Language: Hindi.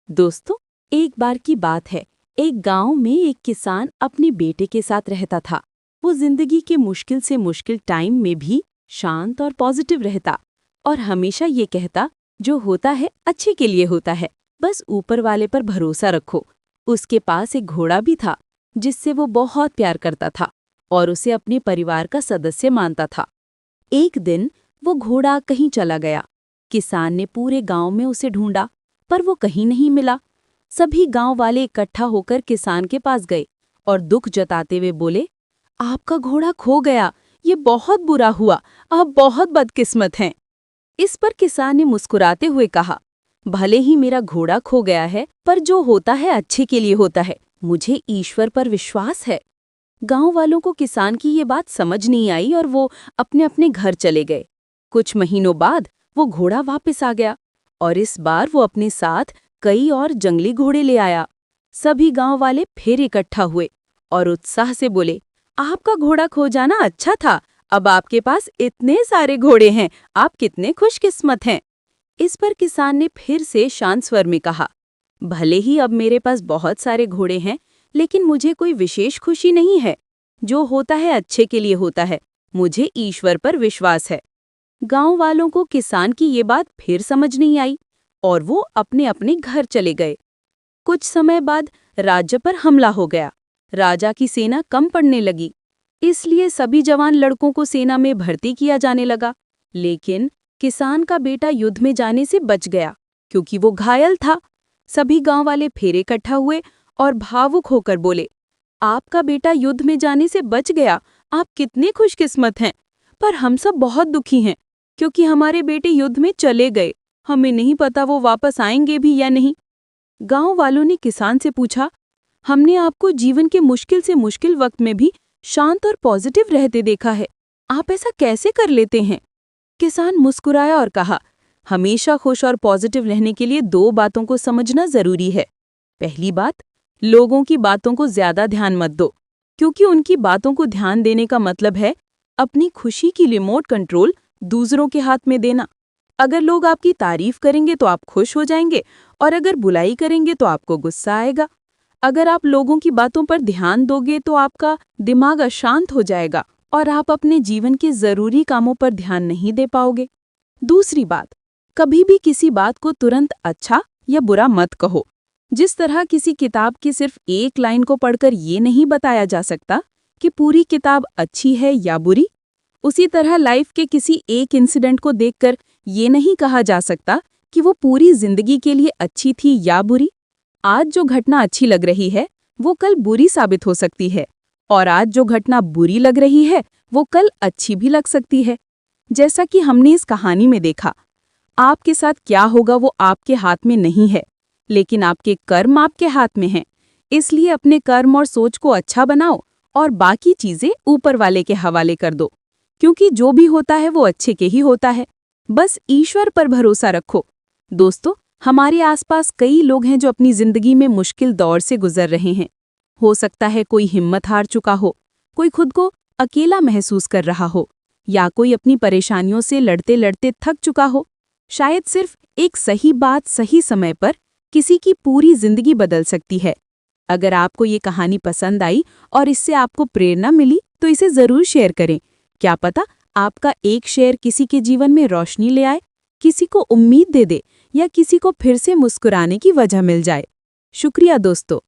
दोस्तों, एक बार की बात है। एक गांव में एक किसान अपने बेटे के साथ रहता था। वो जिंदगी के मुश्किल से मुश्किल टाइम में भी शांत और पॉजिटिव रहता और हमेशा ये कहता, जो होता है अच्छे के लिए होता है, बस ऊपर वाले पर भरोसा रखो। उसके पास एक घोड़ा भी था जिससे वो बहुत प्यार करता था और उसे अपने परिवार का सदस्य मानता था। एक दिन वो घोड़ा कहीं चला गया। किसान ने पूरे गांव में उसे ढूंढा, पर वो कहीं नहीं मिला। सभी गांव वाले इकट्ठा होकर किसान के पास गए और दुख जताते हुए बोले, आपका घोड़ा खो गया, ये बहुत बुरा हुआ, आप बहुत बदकिस्मत हैं। इस पर किसान ने मुस्कुराते हुए कहा, भले ही मेरा घोड़ा खो गया है, पर जो होता है अच्छे के लिए होता है। मुझे ईश्वर पर विश्वास है। गांव वालों को किसान की ये बात समझ नहीं आई और वो अपने अपने घर चले गए। कुछ महीनों बाद वो घोड़ा वापस आ गया और इस बार वो अपने साथ कई और जंगली घोड़े ले आया। सभी गांव वाले फिर इकट्ठा हुए और उत्साह से बोले, आपका घोड़ा खो जाना अच्छा था, अब आपके पास इतने सारे घोड़े हैं, आप कितने खुशकिस्मत हैं। इस पर किसान ने फिर से शांत स्वर में कहा, भले ही अब मेरे पास बहुत सारे घोड़े हैं, लेकिन मुझे कोई विशेष खुशी नहीं है। जो होता है अच्छे के लिए होता है। मुझे ईश्वर पर विश्वास है। गांव वालों को किसान की ये बात फिर समझ नहीं आई और वो अपने अपने घर चले गए। कुछ समय बाद राज्य पर हमला हो गया। राजा की सेना कम पड़ने लगी, इसलिए सभी जवान लड़कों को सेना में भर्ती किया जाने लगा। लेकिन किसान का बेटा युद्ध में जाने से बच गया, क्योंकि वो घायल था। सभी गांव वाले फिर इकट्ठा हुए और भावुक होकर बोले, आपका बेटा युद्ध में जाने से बच गया, आप कितने खुशकिस्मत हैं। पर हम सब बहुत दुखी हैं, क्योंकि हमारे बेटे युद्ध में चले गए। हमें नहीं पता वो वापस आएंगे भी या नहीं। गांव वालों ने किसान से पूछा, हमने आपको जीवन के मुश्किल से मुश्किल वक्त में भी शांत और पॉजिटिव रहते देखा है, आप ऐसा कैसे कर लेते हैं। किसान मुस्कुराया और कहा, हमेशा खुश और पॉजिटिव रहने के लिए दो बातों को समझना जरूरी है। पहली बात, लोगों की बातों को ज्यादा ध्यान मत दो, क्योंकि उनकी बातों को ध्यान देने का मतलब है अपनी खुशी की रिमोट कंट्रोल दूसरों के हाथ में देना। अगर लोग आपकी तारीफ करेंगे तो आप खुश हो जाएंगे और अगर बुराई करेंगे तो आपको गुस्सा आएगा। अगर आप लोगों की बातों पर ध्यान दोगे तो आपका दिमाग अशांत हो जाएगा और आप अपने जीवन के जरूरी कामों पर ध्यान नहीं दे पाओगे। दूसरी बात, कभी भी किसी बात को तुरंत अच्छा या बुरा मत कहो। जिस तरह किसी किताब की सिर्फ एक लाइन को पढ़कर ये नहीं बताया जा सकता कि पूरी किताब अच्छी है या बुरी, उसी तरह लाइफ के किसी एक इंसिडेंट को देखकर ये नहीं कहा जा सकता कि वो पूरी जिंदगी के लिए अच्छी थी या बुरी। आज जो घटना अच्छी लग रही है वो कल बुरी साबित हो सकती है और आज जो घटना बुरी लग रही है वो कल अच्छी भी लग सकती है। जैसा कि हमने इस कहानी में देखा, आपके साथ क्या होगा वो आपके हाथ में नहीं है, लेकिन आपके कर्म आपके हाथ में हैं। इसलिए अपने कर्म और सोच को अच्छा बनाओ और बाकी चीजें ऊपर वाले के हवाले कर दो, क्योंकि जो भी होता है वो अच्छे के ही होता है। बस ईश्वर पर भरोसा रखो। दोस्तों, हमारे आसपास कई लोग हैं जो अपनी जिंदगी में मुश्किल दौर से गुजर रहे हैं। हो सकता है कोई हिम्मत हार चुका हो, कोई खुद को अकेला महसूस कर रहा हो, या कोई अपनी परेशानियों से लड़ते लड़ते थक चुका हो। शायद सिर्फ एक सही बात सही समय पर किसी की पूरी जिंदगी बदल सकती है। अगर आपको ये कहानी पसंद आई और इससे आपको प्रेरणा मिली तो इसे जरूर शेयर करें। क्या पता आपका एक शेयर किसी के जीवन में रोशनी ले आए, किसी को उम्मीद दे दे या किसी को फिर से मुस्कुराने की वजह मिल जाए। शुक्रिया दोस्तों।